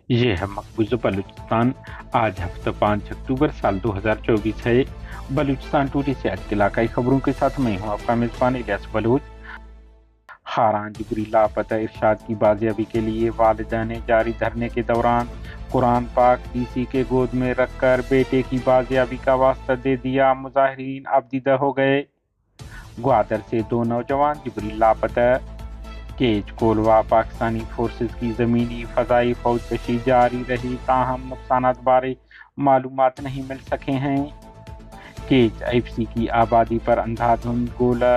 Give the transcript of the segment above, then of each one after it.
یہ ہے مقبوض بلوچستان۔ آج ہفتہ 5 اکتوبر سال 2024 ہے۔ بلوچستان ٹوڈے سے آج کے علاقائی خبروں کے ساتھ میں ہوں آپ کا میزبان الیاس بلوچ۔ خاران جبری لاپتہ، ارشاد کی بازیابی کے لیے والدین نے جاری دھرنے کے دوران قرآن پاک ڈی سی کے گود میں رکھ کر بیٹے کی بازیابی کا واسطہ دے دیا، مظاہرین اب دیدہ ہو گئے۔ گوادر سے 2 نوجوان جبری لاپتہ، کیچ کولوا پاکستانی فورسز کی زمینی فضائی فوج کشی جاری رہی، تاہم نقصانات بارے معلومات نہیں مل سکے ہیں۔ کیچ ایف سی کی آبادی پر اندھا دھند گولہ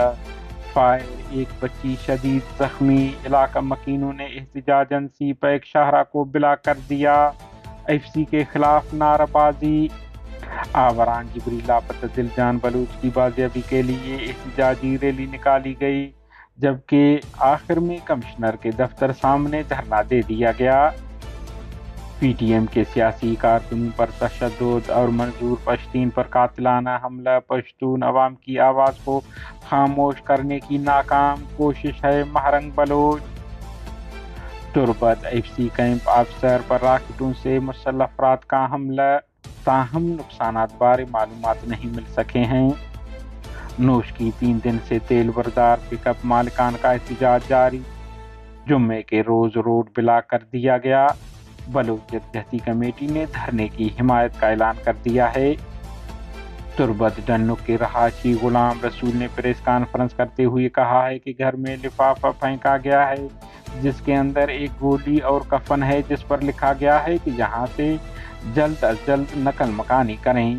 فائر، ایک بچی شدید زخمی، علاقہ مکینوں نے احتجاجاً سی پیک شاہراہ کو بلاک کر دیا، ایف سی کے خلاف نعرہ بازی۔ آوران جبری لاپتہ دلجان بلوچ کی بازیابی کے لیے احتجاجی ریلی نکالی گئی، جبکہ آخر میں کمشنر کے دفتر سامنے دھرنا دے دیا گیا۔ پی ٹی ایم کے سیاسی کارکنوں پر تشدد اور منظور پشتین پر قاتلانہ حملہ، پشتون عوام کی آواز کو خاموش کرنے کی ناکام کوشش ہے، مہرنگ بلوچ۔ تربت ایف سی کیمپ آفیسر پر راکٹوں سے مسلح افراد کا حملہ، تاہم نقصانات بارے معلومات نہیں مل سکے ہیں۔ نوش کی 3 دن سے تیل بردار پک اپ مالکان کا احتجاج جاری، جمعے کے روز روڈ بلاک کر دیا گیا۔ بلوچ یکجہتی کمیٹی نے دھرنے کی حمایت کا اعلان کر دیا ہے۔ تربت ڈنک کے رہائشی غلام رسول نے پریس کانفرنس کرتے ہوئے کہا ہے کہ گھر میں لفافہ پھینکا گیا ہے جس کے اندر ایک گولی اور کفن ہے، جس پر لکھا گیا ہے کہ یہاں سے جلد از جلد نقل مکانی کریں۔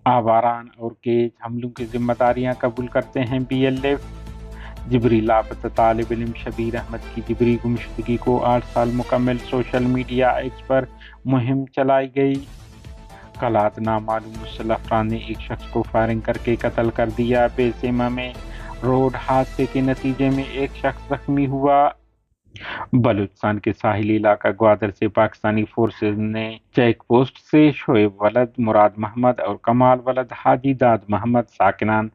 آواران اور کیچ حملوں کی ذمہ داریاں قبول کرتے ہیں بی ایل ایف۔ جبری لاپتہ طالب علم شبیر احمد کی جبری گمشدگی کو 8 سال مکمل، سوشل میڈیا ایکس پر مہم چلائی گئی۔ کلات نامعلوم مسلح افراد نے ایک شخص کو فائرنگ کر کے قتل کر دیا، بیسیما میں روڈ حادثے کے نتیجے میں ایک شخص زخمی ہوا۔ بلوچستان کے ساحلی علاقہ گوادر سے پاکستانی فورسز نے چیک پوسٹ سے شعیب ولد مراد محمد اور کمال ولد حاجی داد محمد ساکنان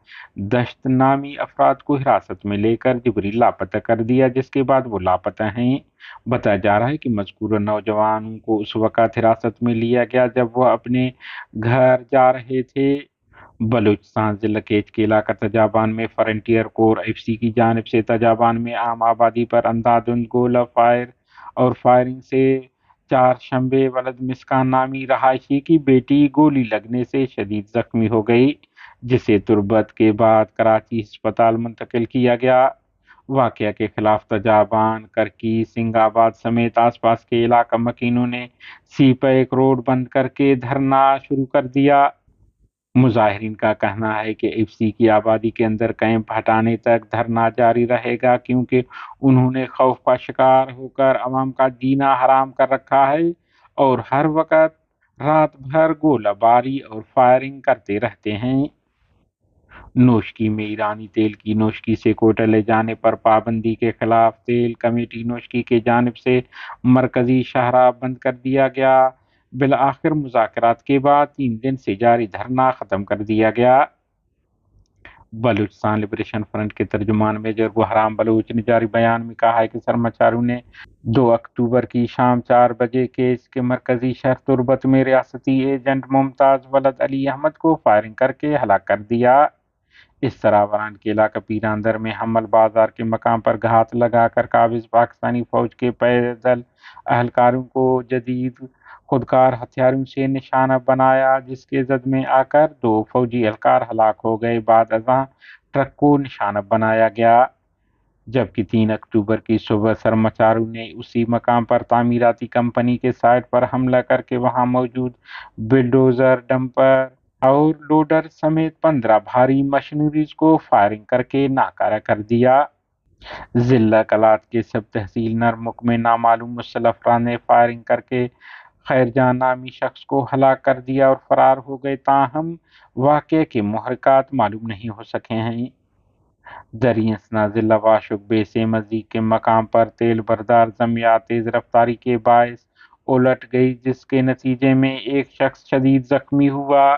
دشت نامی افراد کو حراست میں لے کر جبری لاپتہ کر دیا، جس کے بعد وہ لاپتہ ہیں۔ بتایا جا رہا ہے کہ مذکورہ نوجوانوں کو اس وقت حراست میں لیا گیا جب وہ اپنے گھر جا رہے تھے۔ بلوچستان ضلع کیچ کے علاقہ تجابان میں فرنٹیئر کور ایف سی کی جانب سے تجابان میں عام آبادی پر اندھا دھند گولہ فائر اور فائرنگ سے چارشنبے ولد مسکان نامی رہائشی کی بیٹی گولی لگنے سے شدید زخمی ہو گئی، جسے تربت کے بعد کراچی ہسپتال منتقل کیا گیا۔ واقعہ کے خلاف تجابان، کرکی، سنگھ آباد سمیت آس پاس کے علاقہ مکینوں نے سی پیک روڈ بند کر کے دھرنا شروع کر دیا۔ مظاہرین کا کہنا ہے کہ ایف سی کی آبادی کے اندر کیمپ ہٹانے تک دھرنا جاری رہے گا، کیونکہ انہوں نے خوف کا شکار ہو کر عوام کا جینا حرام کر رکھا ہے اور ہر وقت رات بھر گولہ باری اور فائرنگ کرتے رہتے ہیں۔ نوشکی میں ایرانی تیل کی نوشکی سے کوئٹہ لے جانے پر پابندی کے خلاف تیل کمیٹی نوشکی کی جانب سے مرکزی شاہراہ بند کر دیا گیا۔ بالآخر مذاکرات کے بعد 3 دن سے جاری دھرنا ختم کر دیا گیا۔ بلوچستان لبریشن فرنٹ کے ترجمان میجر بحرام بلوچ نے جاری بیان میں کہا ہے کہ سرماچاروں نے 2 اکتوبر کی شام 4 بجے کیچ کے مرکزی شہر تربت میں ریاستی ایجنٹ ممتاز ولد علی احمد کو فائرنگ کر کے ہلاک کر دیا۔ اس طرح آوران کے علاقہ پیراندر میں حمل بازار کے مقام پر گھات لگا کر قابض پاکستانی فوج کے پیدل اہلکاروں کو جدید خودکار ہتھیاروں سے نشانہ بنایا، جس کے زد میں آ کر 2 فوجی اہلکار ہلاک ہو گئے۔ بعد ازاں ٹرک کو نشانہ بنایا گیا، جبکہ 3 اکتوبر کی صبح سرماچاروں نے اسی مقام پر تعمیراتی کمپنی کے سائٹ پر حملہ کر کے وہاں موجود بلڈوزر، ڈمپر اور لوڈر سمیت 15 بھاری مشینریز کو فائرنگ کر کے ناکارہ کر دیا۔ ضلع کلات کے سب تحصیل نرمک میں نامعلوم مسلح افراد نے فائرنگ کر کے خیرجان نامی شخص کو ہلاک کر دیا اور فرار ہو گئے، تاہم واقعے کے محرکات معلوم نہیں ہو سکے ہیں۔ دریں ضلع واشک بیسے مزید کے مقام پر تیل بردار ضمیعات تیز رفتاری کے باعث الٹ گئی، جس کے نتیجے میں ایک شخص شدید زخمی ہوا۔